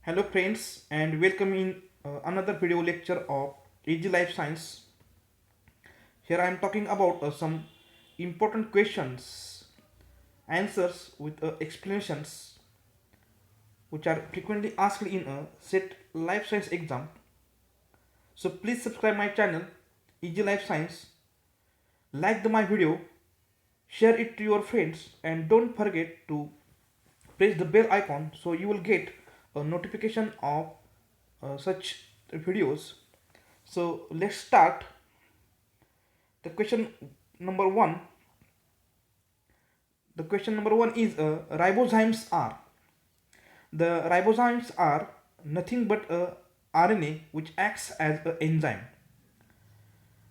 Hello friends and welcome in another video lecture of Easy Life Science. Here I am talking about some important questions, answers with explanations which are frequently asked in a SET Life Science exam. So please subscribe my channel Easy Life Science, like my video, share it to your friends and don't forget to press the bell icon so you will get a notification of such videos. So let's start. The question number one. The question number one is ribozymes are. The ribozymes are nothing but a RNA which acts as an enzyme.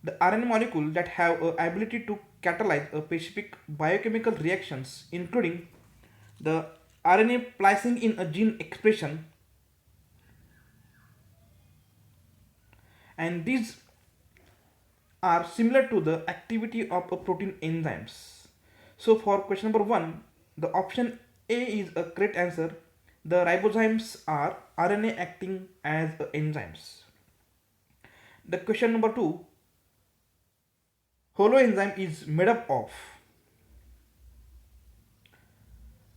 The RNA molecule that have a ability to catalyze a specific biochemical reactions, including the RNA splicing in a gene expression, and these are similar to the activity of a protein enzymes. So for question number 1, the option A is a correct answer. The ribozymes are RNA acting as enzymes. The question number 2, holoenzyme is made up of.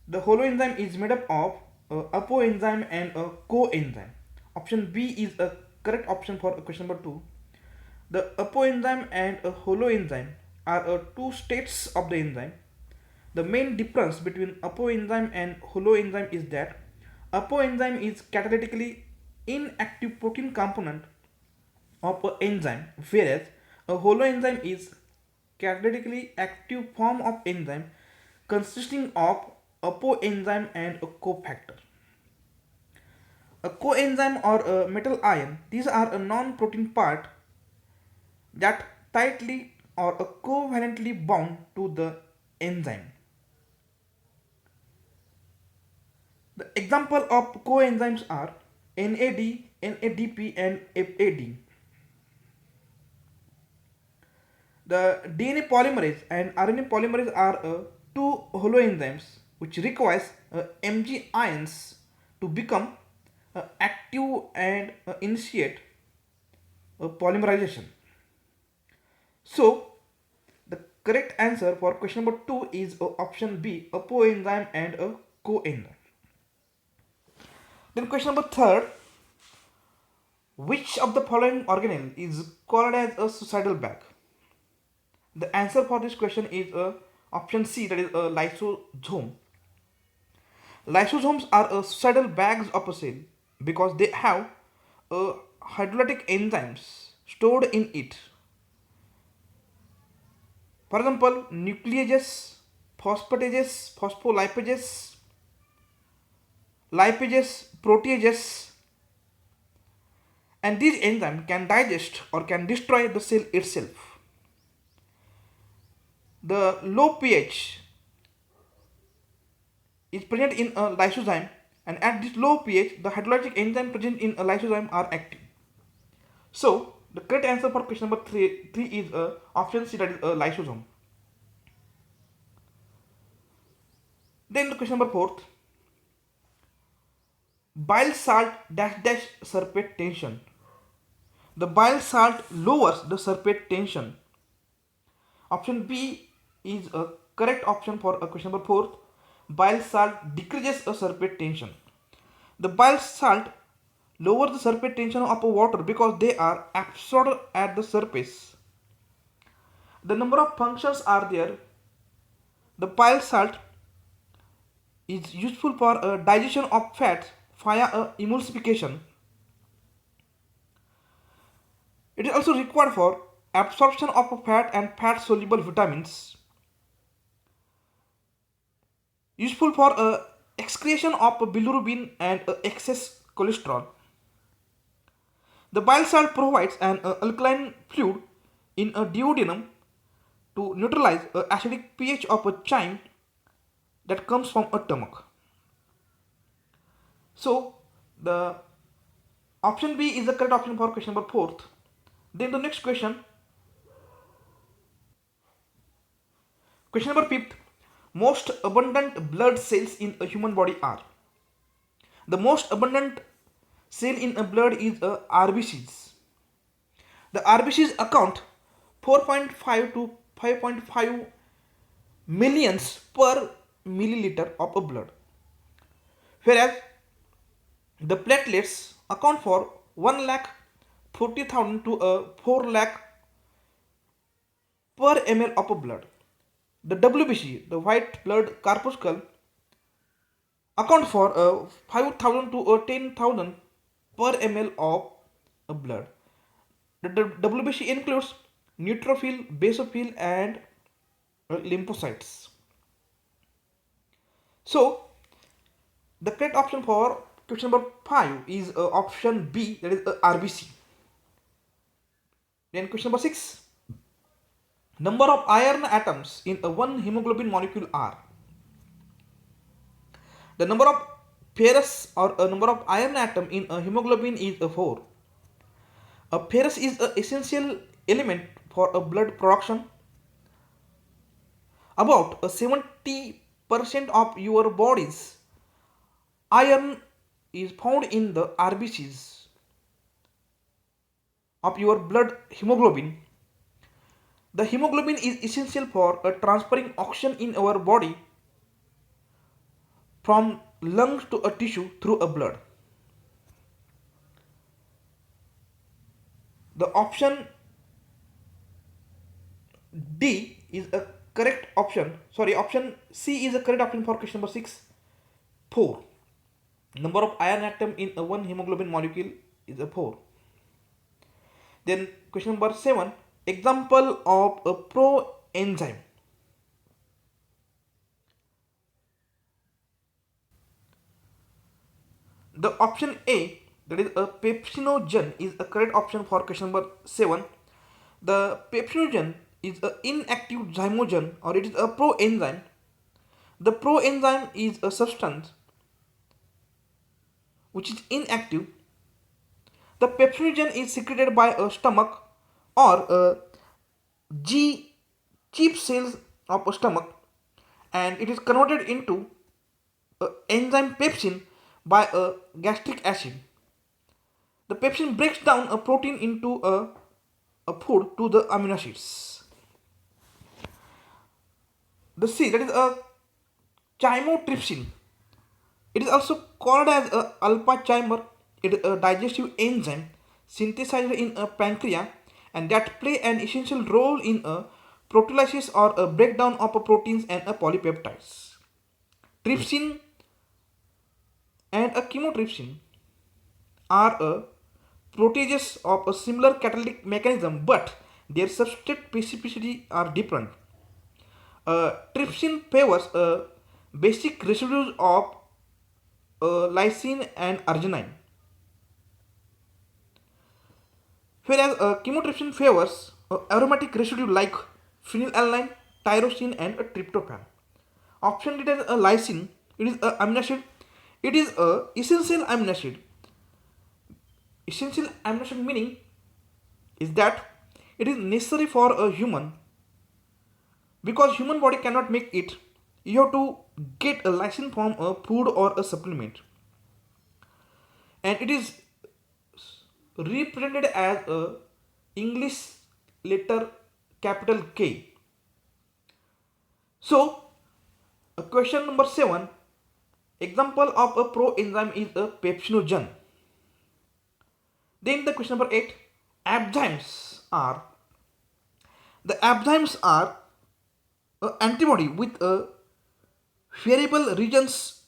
The holoenzyme is made up of a apoenzyme and a coenzyme. Option B is a correct option for question number 2. The apoenzyme and a holoenzyme are two states of the enzyme. The main difference between apoenzyme and holoenzyme is that apoenzyme is catalytically inactive protein component of an enzyme, whereas a holoenzyme is catalytically active form of enzyme consisting of apoenzyme and a cofactor. A coenzyme or a metal ion, these are a non-protein part that tightly or a covalently bound to the enzyme. The example of coenzymes are NAD, NADP and FAD. The DNA polymerase and RNA polymerase are two holoenzymes which requires Mg ions to become active and initiate polymerization. So the correct answer for question number 2 is option B, apoenzyme and a coenzyme. Then question number 3, which of the following organelle is called as a suicidal bag? The answer for this question is option C, that is a lysosome. Lysosomes are suicidal bags of a cell because they have hydrolytic enzymes stored in it. For example, nucleases, phosphatases, phospholipases, lipases, proteases, and these enzymes can digest or can destroy the cell itself. The low pH is present in a lysozyme, and at this low pH the hydrolytic enzyme present in a lysozyme are active. So the correct answer for question number 3 is option C, that is a lysosome. Then the question number 4, bile salt dash dash surface tension. The bile salt lowers the surface tension. Option B is a correct option for question number 4. Bile salt decreases a surface tension. The bile salt lower the surface tension of water because they are absorbed at the surface. The number of functions are there. The bile salt is useful for digestion of fats via emulsification. It is also required for absorption of fat and fat soluble vitamins. Useful for excretion of bilirubin and excess cholesterol. The bile salt provides an alkaline fluid in a duodenum to neutralize acidic pH of a chyme that comes from a stomach. So the option B is the correct option for question number 4. Then the next question. Question number 5. Most abundant blood cells in a human body are. The most abundant cell in a blood is RBCs. The RBCs account 4.5 to 5.5 millions per milliliter of a blood, whereas the platelets account for 1 lakh 40,000 to 4 lakh per ml of a blood. The WBC, the white blood corpuscle, account for 5,000 to 10,000 per ml of blood. The WBC includes neutrophil, basophil, and lymphocytes. So, the correct option for question number 5 is option B, that is RBC. Then question number 6. Number of iron atoms in one hemoglobin molecule are. The number of ferrous or a number of iron atom in a hemoglobin is 4. A ferrous is an essential element for a blood production. About 70% of your body's iron is found in the RBCs of your blood hemoglobin. The hemoglobin is essential for transferring oxygen in our body from lungs to a tissue through a blood. The option D is a correct option. Sorry, option C is a correct option for question number 6. 4. Number of iron atom in one hemoglobin molecule is a 4. Then question number 7. Example of a proenzyme. The option A, that is a pepsinogen, is a correct option for question number 7. The pepsinogen is an inactive zymogen, or it is a proenzyme. The proenzyme is a substance which is inactive. The pepsinogen is secreted by a stomach or a cheap cells of a stomach, and it is converted into enzyme pepsin by a gastric acid. The pepsin breaks down a protein into a food to the amino acids. The C, that is a chymotrypsin. It is also called as a alpha chimer. It is a digestive enzyme synthesized in a pancreas and that play an essential role in a proteolysis or a breakdown of a proteins and a polypeptides. Trypsin and a chymotrypsin are a proteases of a similar catalytic mechanism, but their substrate specificity are different. Trypsin favors basic residues of lysine and arginine, whereas chymotrypsin favors aromatic residue like phenylalanine, tyrosine, and tryptophan. Option D is a lysine. It is a amino acid. It is a essential amino acid. Essential amino acid meaning is that it is necessary for a human. Because human body cannot make it, you have to get a lysine from a food or a supplement, and it is represented as a English letter capital K. So, question number 7. Example of a proenzyme is a pepsinogen. Then the question number 8. Enzymes are. The enzymes are an antibody with a variable regions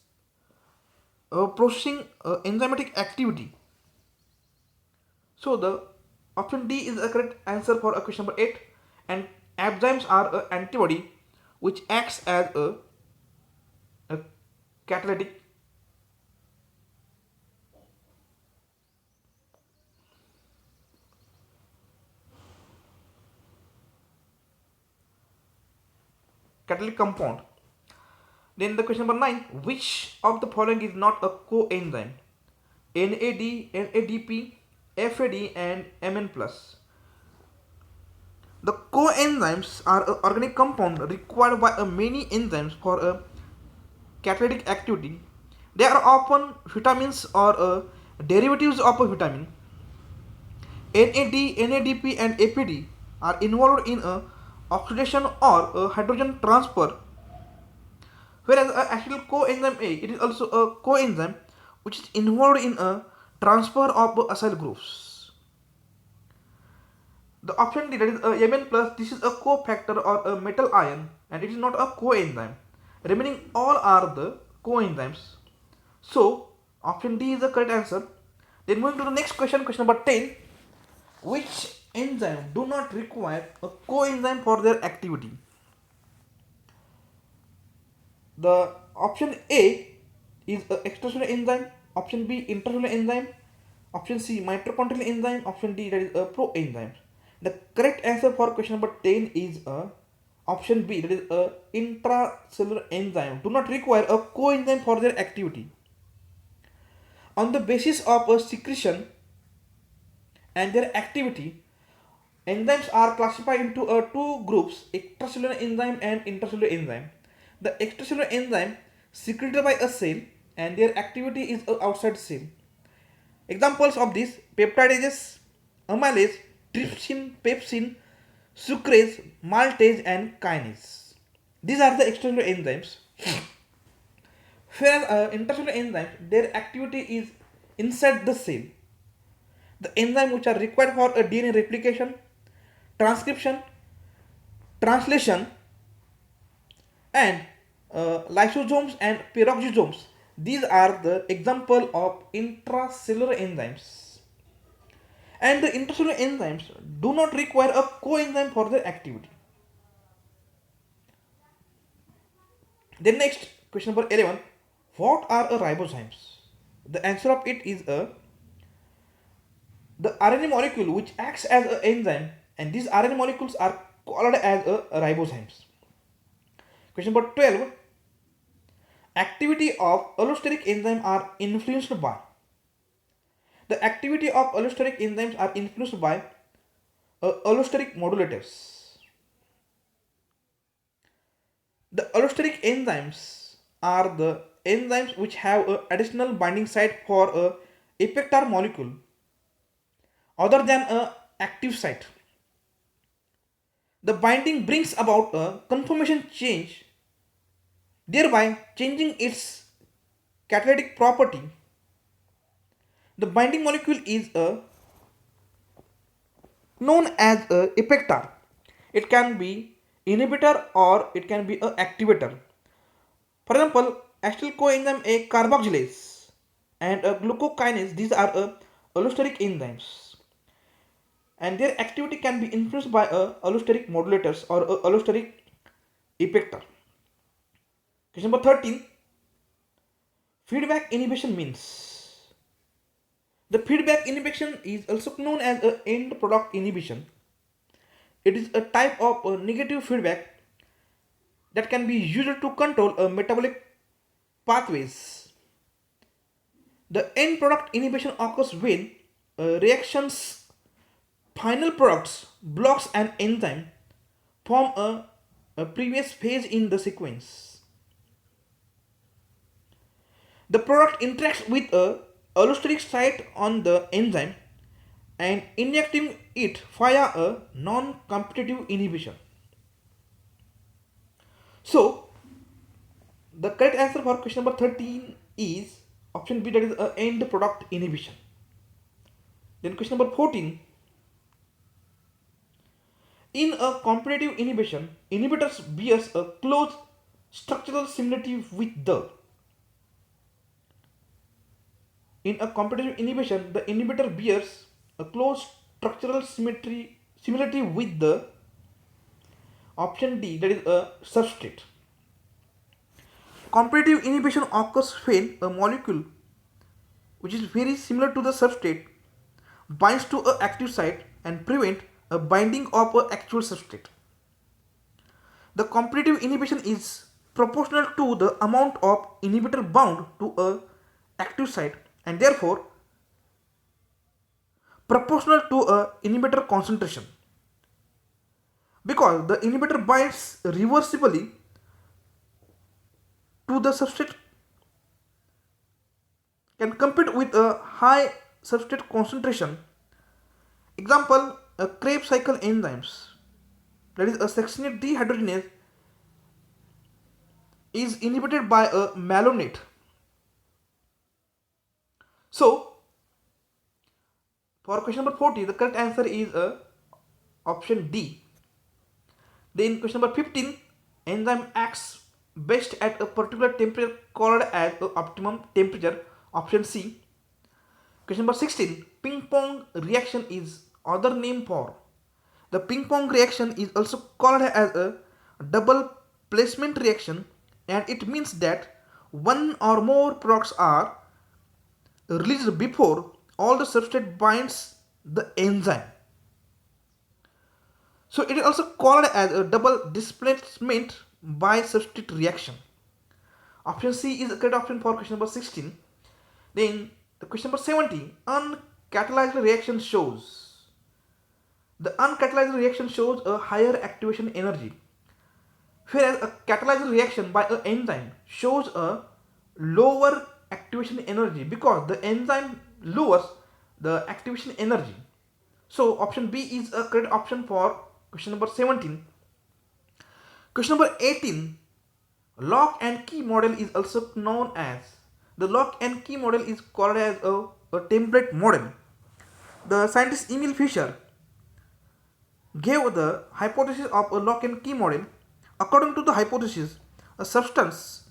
processing enzymatic activity. So the option D is the correct answer for question number 8. And enzymes are an antibody which acts as a catalytic compound. Then the question number 9. Which of the following is not a coenzyme? NAD, NADP, FAD, and Mn+. The coenzymes are an organic compound required by many enzymes for a catalytic activity. They are often vitamins or derivatives of a vitamin NAD, NADP and APD are involved in a oxidation or a hydrogen transfer, whereas a actual coenzyme A, it is also a coenzyme which is involved in a transfer of acyl groups. The option D, that is a Mn plus, this is a cofactor or a metal ion and it is not a coenzyme. Remaining all are the coenzymes. So option D is the correct answer. Then moving to the next question, question number 10. Which enzyme do not require a coenzyme for their activity? The option A is a extracellular enzyme, option B intracellular enzyme, option C mitochondrial enzyme, option D, that is a proenzyme. The correct answer for question number 10 is option B, that is a intracellular enzyme do not require a coenzyme for their activity. On the basis of a secretion and their activity, enzymes are classified into two groups, extracellular enzyme and intracellular enzyme. The extracellular enzyme secreted by a cell and their activity is outside cell. Examples of this: peptidases, amylase, trypsin, pepsin, sucrase, maltase and kinase. These are the extracellular enzymes. Whereas intracellular enzymes, their activity is inside the cell. The enzymes which are required for a DNA replication, transcription, translation and lysosomes and peroxisomes, these are the example of intracellular enzymes. And the intracellular enzymes do not require a coenzyme for their activity. Then next, question number 11. What are ribozymes? The answer of it is the RNA molecule which acts as an enzyme, and these RNA molecules are called as ribozymes. Question number 12. Activity of allosteric enzyme are influenced by. The activity of allosteric enzymes are influenced by allosteric modulators. The allosteric enzymes are the enzymes which have an additional binding site for a effector molecule other than a active site. The binding brings about a conformation change, thereby changing its catalytic property. The binding molecule is known as a effector. It can be inhibitor or it can be a activator. For example, acetyl coenzyme A carboxylase and a glucokinase, these are allosteric enzymes, and their activity can be influenced by allosteric modulators or allosteric effector. Question number 13. Feedback inhibition means. The feedback inhibition is also known as end product inhibition. It is a type of negative feedback that can be used to control metabolic pathways. The end product inhibition occurs when reactions final products blocks an enzyme from a previous phase in the sequence. The product interacts with a allosteric site on the enzyme and injecting it via a non-competitive inhibition. So the correct answer for question number 13 is option B, that is end product inhibition. Then question number 14. In a competitive inhibition, inhibitors bears a close structural similarity with the. In a competitive inhibition, the inhibitor bears a close structural similarity with the option D, that is a substrate. Competitive inhibition occurs when a molecule which is very similar to the substrate binds to an active site and prevent a binding of an actual substrate. The competitive inhibition is proportional to the amount of inhibitor bound to a active site and therefore proportional to a inhibitor concentration. Because the inhibitor binds reversibly to the substrate can compete with a high substrate concentration. Example, a Krebs cycle enzymes, that is a succinate dehydrogenase, is inhibited by a malonate. So, for question number 40, the correct answer is option D. Then question number 15, enzyme acts best at a particular temperature called as a optimum temperature, option C. Question number 16, ping pong reaction is other name for. The ping pong reaction is also called as a double placement reaction, and it means that one or more products are released before all the substrate binds the enzyme. So it is also called as a double displacement by substrate reaction. Option C is the correct option for question number 16. Then the question number 70, uncatalyzed reaction shows. The uncatalyzed reaction shows a higher activation energy, whereas a catalyzed reaction by an enzyme shows a lower activation energy because the enzyme lowers the activation energy. So option B is a correct option for question number 17. Question number 18, lock and key model is also known as. The lock and key model is called as a template model. The scientist Emil Fischer gave the hypothesis of a lock and key model. According to the hypothesis, a substance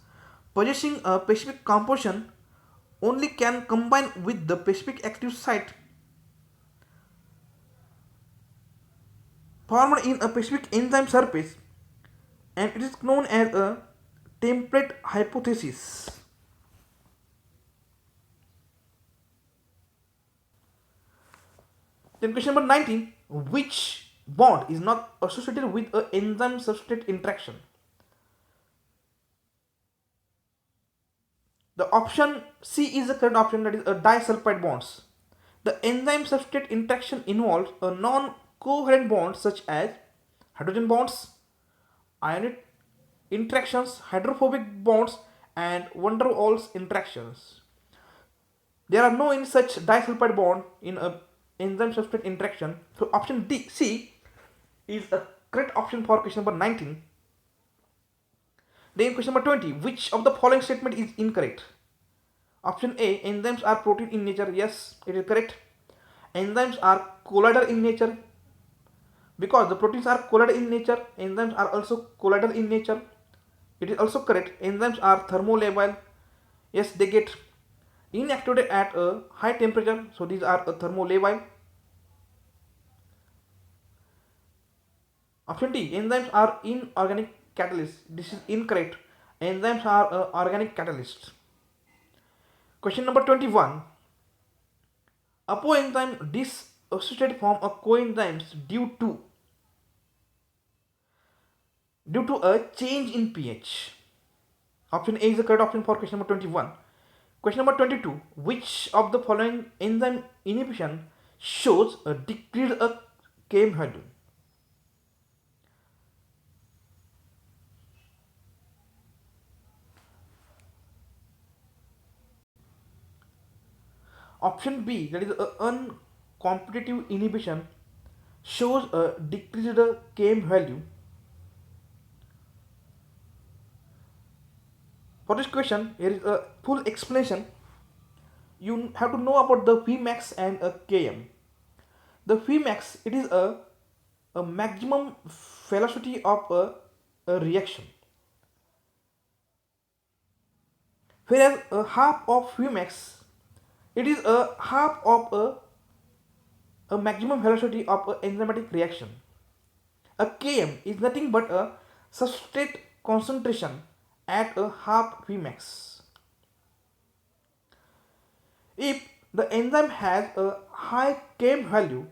possessing a specific composition only can combine with the specific active site formed in a specific enzyme surface, and it is known as a template hypothesis. Then question number 19, which bond is not associated with an enzyme substrate interaction? The option C is the correct option, that is a disulfide bonds. The enzyme substrate interaction involves a non-covalent bond such as hydrogen bonds, ionic interactions, hydrophobic bonds, and van der Waals interactions. There are no any such disulfide bond in a enzyme substrate interaction. So option C is a correct option for question number 19. Then question number 20, which of the following statement is incorrect? Option A, enzymes are protein in nature. Yes, it is correct. Enzymes are colloidal in nature. Because the proteins are colloidal in nature, enzymes are also colloidal in nature. It is also correct. Enzymes are thermolabile. Yes, they get inactivated at a high temperature, so these are thermolabile. Option D, enzymes are inorganic catalysts. This is incorrect. Enzymes are organic catalysts. Question number 21, apoenzyme dissociated from a coenzymes due to a change in pH. Option A is the correct option for question number 21. Question number 22, which of the following enzyme inhibition shows a decreased km value? Option B, that is uncompetitive inhibition, shows a decreased km value. For this question, here is a full explanation. You have to know about the Vmax and a Km. The Vmax, it is a maximum velocity of a reaction, whereas a half of Vmax, it is a half of a maximum velocity of an enzymatic reaction. A Km is nothing but a substrate concentration at a half Vmax. If the enzyme has a high Km value,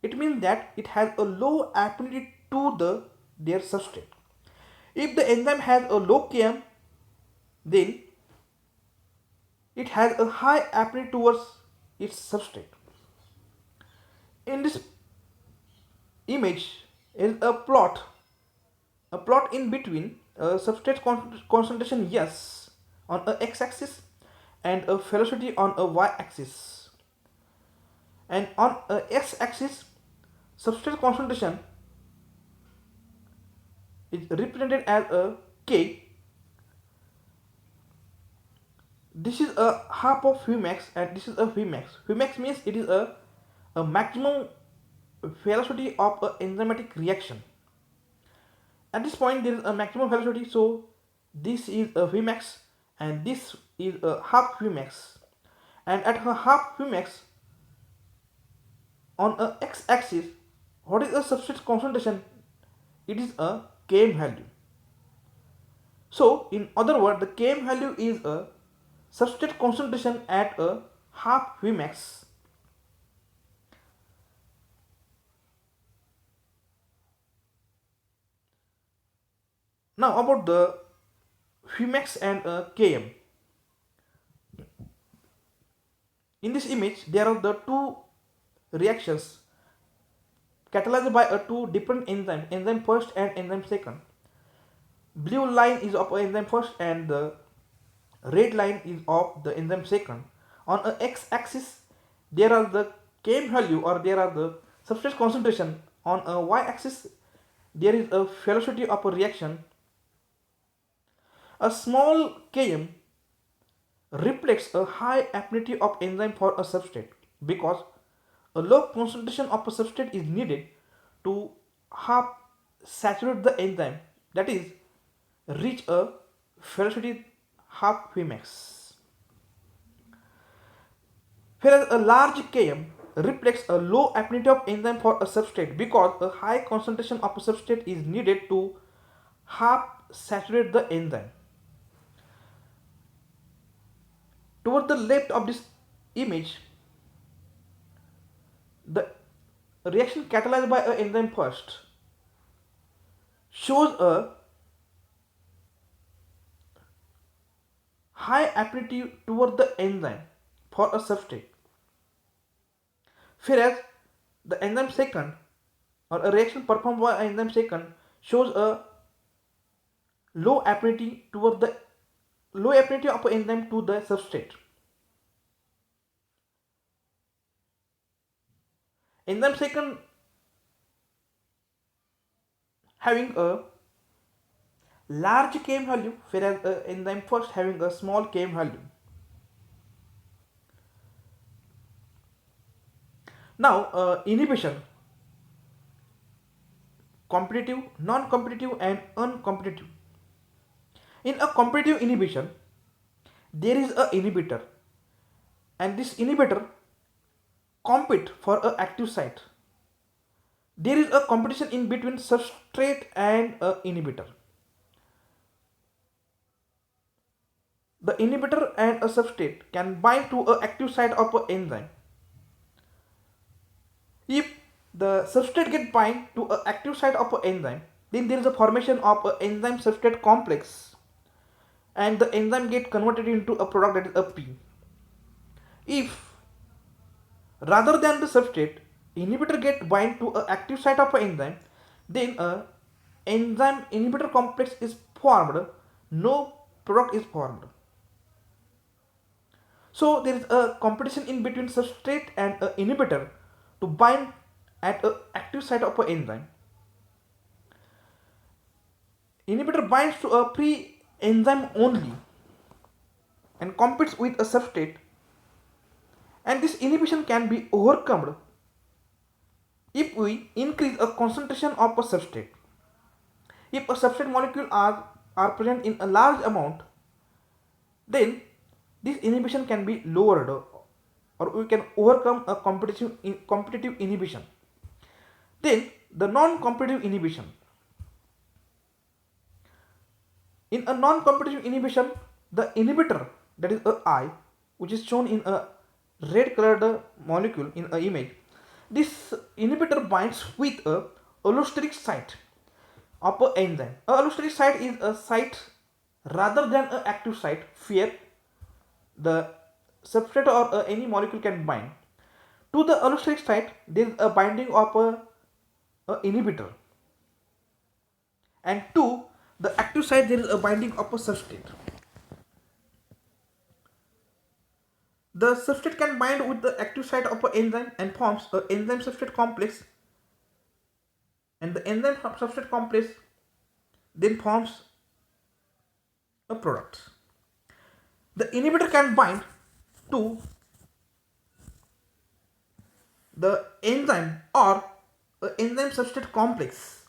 it means that it has a low affinity to their substrate. If the enzyme has a low Km, then it has a high affinity towards its substrate. In this image is a plot in between substrate concentration S on a x-axis and a velocity on a y-axis. And on a x-axis, substrate concentration is represented as a K. This is a half of Vmax and this is a Vmax. Vmax means it is a maximum velocity of a enzymatic reaction. At this point there is a maximum velocity, so this is a Vmax and this is a half Vmax. And at a half Vmax on a x-axis, what is a substrate concentration? It is a Km value. So in other words, the Km value is a substrate concentration at a half Vmax. Now about the Vmax and Km. In this image, there are the two reactions catalyzed by two different enzymes, enzyme first and enzyme second. Blue line is of enzyme first and the red line is of the enzyme second. On a x-axis, there are the Km value or there are the substrate concentration. On a y-axis, there is a velocity of a reaction. A small Km reflects a high affinity of enzyme for a substrate because a low concentration of a substrate is needed to half saturate the enzyme, that is reach a velocity half Vmax. Whereas a large Km reflects a low affinity of enzyme for a substrate because a high concentration of a substrate is needed to half saturate the enzyme. Toward the left of this image, the reaction catalyzed by an enzyme first shows a high affinity toward the enzyme for a substrate, whereas the enzyme second or a reaction performed by an enzyme second shows a low affinity toward the low affinity of an enzyme to the substrate. Enzyme second having a large Km value, whereas enzyme first having a small Km value. Now inhibition, competitive, non-competitive and uncompetitive. In a competitive inhibition, there is a inhibitor and this inhibitor compete for a active site. There is a competition in between substrate and a inhibitor. The inhibitor and a substrate can bind to a active site of an enzyme. If the substrate get bind to a active site of an enzyme, then there is a formation of an enzyme substrate complex and the enzyme get converted into a product that is a P. If rather than the substrate, inhibitor get bind to a active site of an enzyme, then a enzyme inhibitor complex is formed, no product is formed. So there is a competition in between substrate and a inhibitor to bind at a active site of an enzyme. Inhibitor binds to a pre-enzyme only and competes with a substrate, and this inhibition can be overcome if we increase a concentration of a substrate. If a substrate molecule are present in a large amount, then this inhibition can be lowered or we can overcome a competitive inhibition. Then the non-competitive inhibition. In a non-competitive inhibition, the inhibitor, that is a I, which is shown in a red colored molecule in an image, this inhibitor binds with a allosteric site of an enzyme. A allosteric site is a site rather than an active site where the substrate or any molecule can bind. To the allosteric site, there is a binding of a inhibitor, and to the active site there is a binding of a substrate. The substrate can bind with the active site of an enzyme and forms an enzyme substrate complex, and the enzyme substrate complex then forms a product. The inhibitor can bind to the enzyme or an enzyme substrate complex.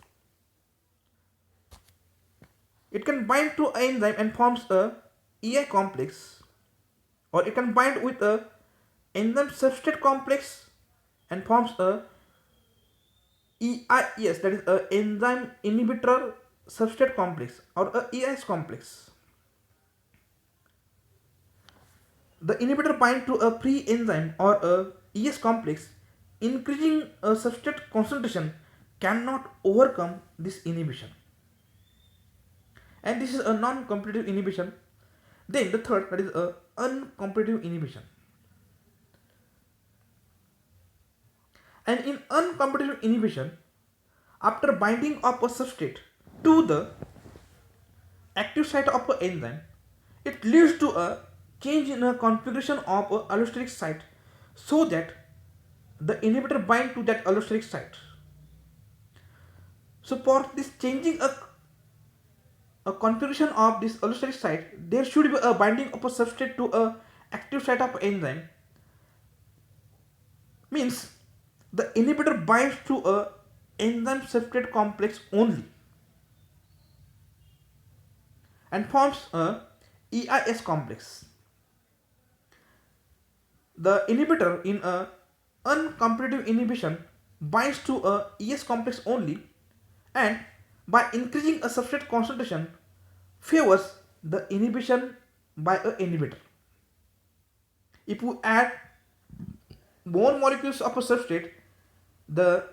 It can bind to an enzyme and forms a EI complex, or it can bind with a enzyme substrate complex and forms a EIS, that is a enzyme inhibitor substrate complex or a EIS complex. The inhibitor bind to a pre-enzyme or a ES complex, increasing a substrate concentration cannot overcome this inhibition. And this is a non-competitive inhibition. Then the third, that is a uncompetitive inhibition. And in uncompetitive inhibition, after binding of a substrate to the active site of an enzyme, it leads to a change in a configuration of a allosteric site so that the inhibitor bind to that allosteric site. So for this changing a configuration of this allosteric site, there should be a binding of a substrate to a active site of enzyme. Means the inhibitor binds to a enzyme substrate complex only and forms a EIS complex. The inhibitor in a uncompetitive inhibition binds to a ES complex only, and by increasing a substrate concentration favors the inhibition by a inhibitor. If we add more molecules of a substrate, the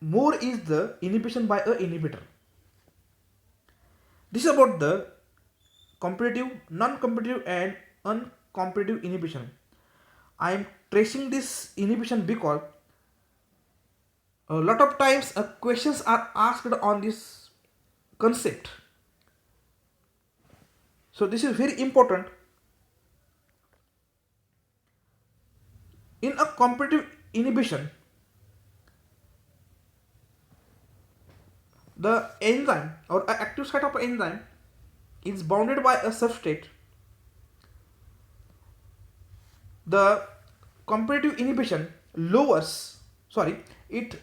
more is the inhibition by a inhibitor. This is about the competitive, non-competitive and uncompetitive inhibition. I am tracing this inhibition because a lot of times questions are asked on this concept. So this is very important. In a competitive inhibition, the enzyme or an active site of an enzyme is bounded by a substrate. The competitive inhibition it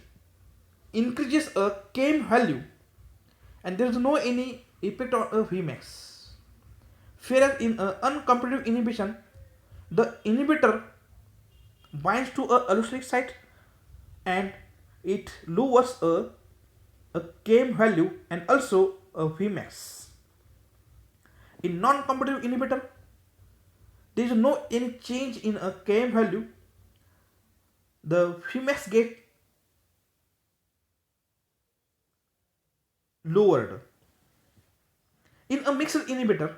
increases a Km value and there is no any effect on a Vmax. Whereas in uncompetitive inhibition, the inhibitor binds to a allosteric site and it lowers a Km value and also a Vmax. In non-competitive inhibitor, there is no any change in a Km value. The Vmax get lowered. In a mixed inhibitor,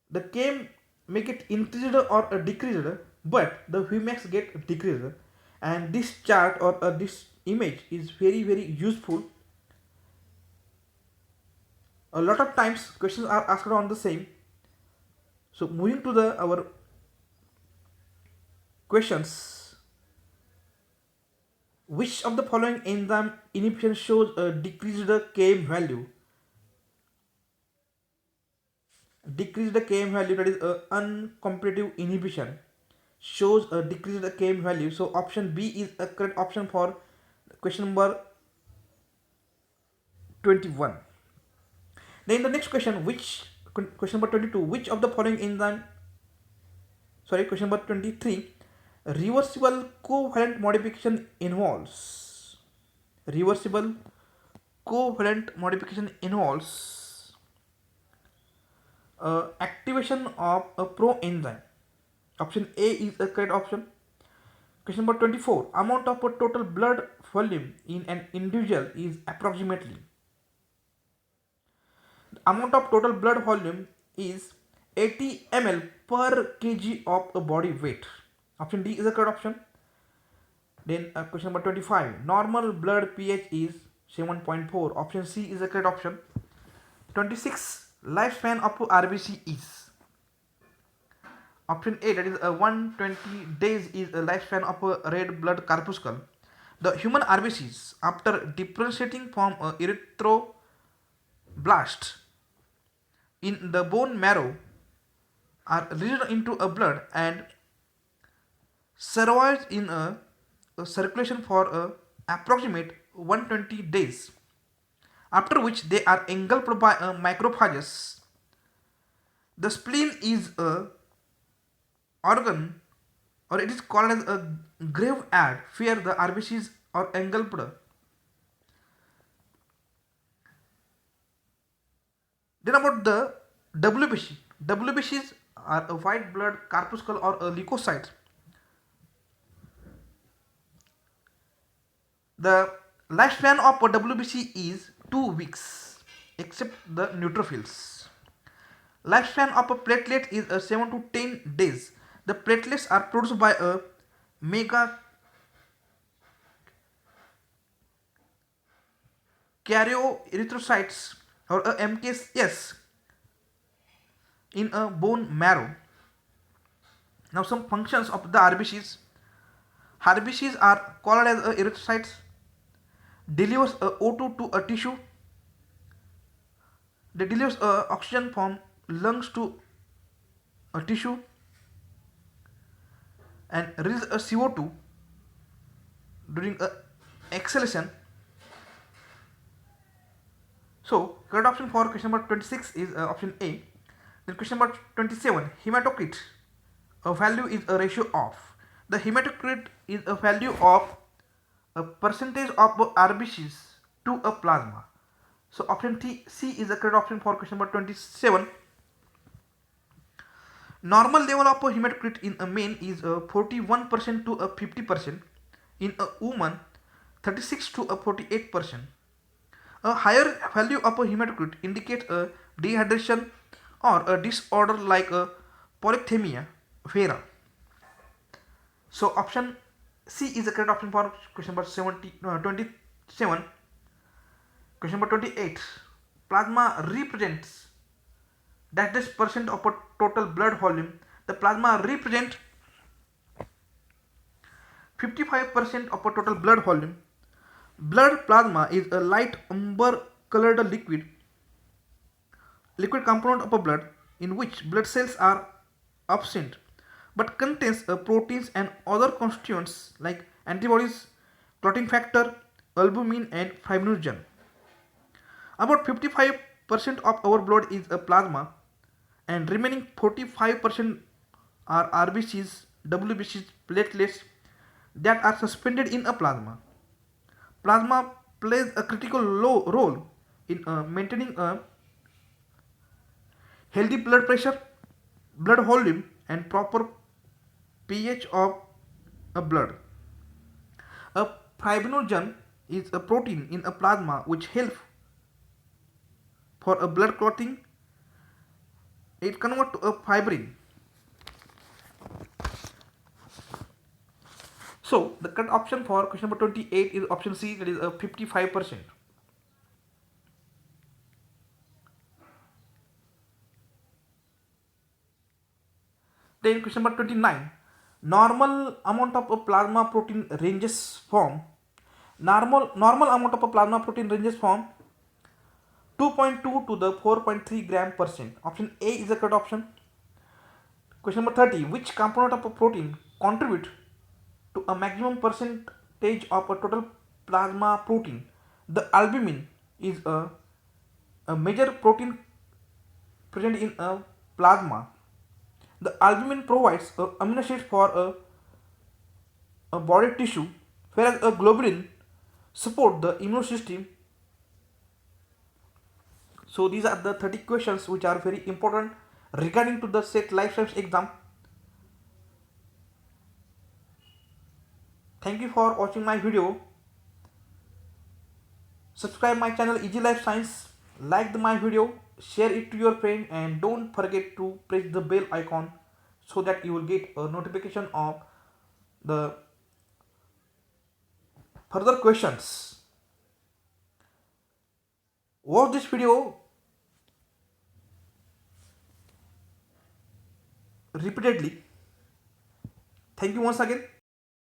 the Km may get increased or decreased, but the Vmax get decreased. And this chart or this image is very useful. A lot of times questions are asked on the same. So moving to the our questions. Which of the following enzyme inhibition shows a decreased Km value? Decreased Km value, that is a uncompetitive inhibition, shows a decreased Km value. So option B is a correct option for question number 21. Then the next question, question number 22, which of the following enzyme, question number 23, reversible covalent modification involves. Reversible covalent modification involves activation of a proenzyme. Option A is the correct option. Question number 24, amount of a total blood volume in an individual is approximately. The amount of total blood volume is 80 ml per kg of a body weight. Option D is the correct option. Then question number 25, normal blood pH is 7.4. Option C is the correct option. 26, lifespan of RBC is option A, that is 120 days is a lifespan of a red blood corpuscle. The human RBCs, after differentiating from a erythroblast in the bone marrow, are released into a blood and survives in a circulation for approximate 120 days, after which they are engulfed by a macrophages. The spleen is a organ, or it is called as a grave ad where the RBCs are engulfed. Then about the WBC. WBCs are a white blood corpuscle or a leukocyte. The lifespan of a WBC is 2 weeks, except the neutrophils. Lifespan of a platelet is 7 to 10 days. The platelets are produced by a mega karyoerythrocytes or a MKS in a bone marrow. Now some functions of the RBCs. RBCs are called as erythrocytes, delivers O2 to a tissue. They delivers oxygen from lungs to a tissue and release a CO2 during exhalation. So correct option for question number 26 is option A. Then question number 27, hematocrit. A value is a ratio of. The hematocrit is a value of a percentage of RBCs to a plasma. So option C is the correct option for question number 27. Normal level of hematocrit in a man is 41% to a 50%. In a woman, 36 to a 48%. A higher value of a hematocrit indicates a dehydration or a disorder like a polycythemia vera. So option C is the correct option for question number 27. Question number 28. Plasma represents that is percent of a total blood volume. The plasma represents 55% of a total blood volume. Blood plasma is a light umber colored liquid component of a blood in which blood cells are absent but contains proteins and other constituents like antibodies, clotting factor, albumin and fibrinogen. About 55% of our blood is a plasma and remaining 45% are RBCs, WBCs, platelets that are suspended in a plasma. Plasma plays a critical role in maintaining a healthy blood pressure, blood volume and proper pH of a blood. A fibrinogen is a protein in a plasma which helps for a blood clotting. It converts to a fibrin. So the correct option for question number 28 is option C, that is 55%. Then question number 29. Normal amount of a plasma protein ranges from normal amount of a plasma protein ranges from 2.2 to the 4.3 gram percent. Option A is the correct option. Question number 30. Which component of a protein contribute to a maximum percentage of a total plasma protein? The albumin is a major protein present in a plasma. The albumin provides amino acids for a body tissue, whereas a globulin support the immune system. So these are the 30 questions which are very important regarding to the SET Life Science exam. Thank you for watching my video. Subscribe my channel Easy Life Science, like my video, share it to your friend and don't forget to press the bell icon so that you will get a notification of the further questions. Watch this video repeatedly. Thank you once again.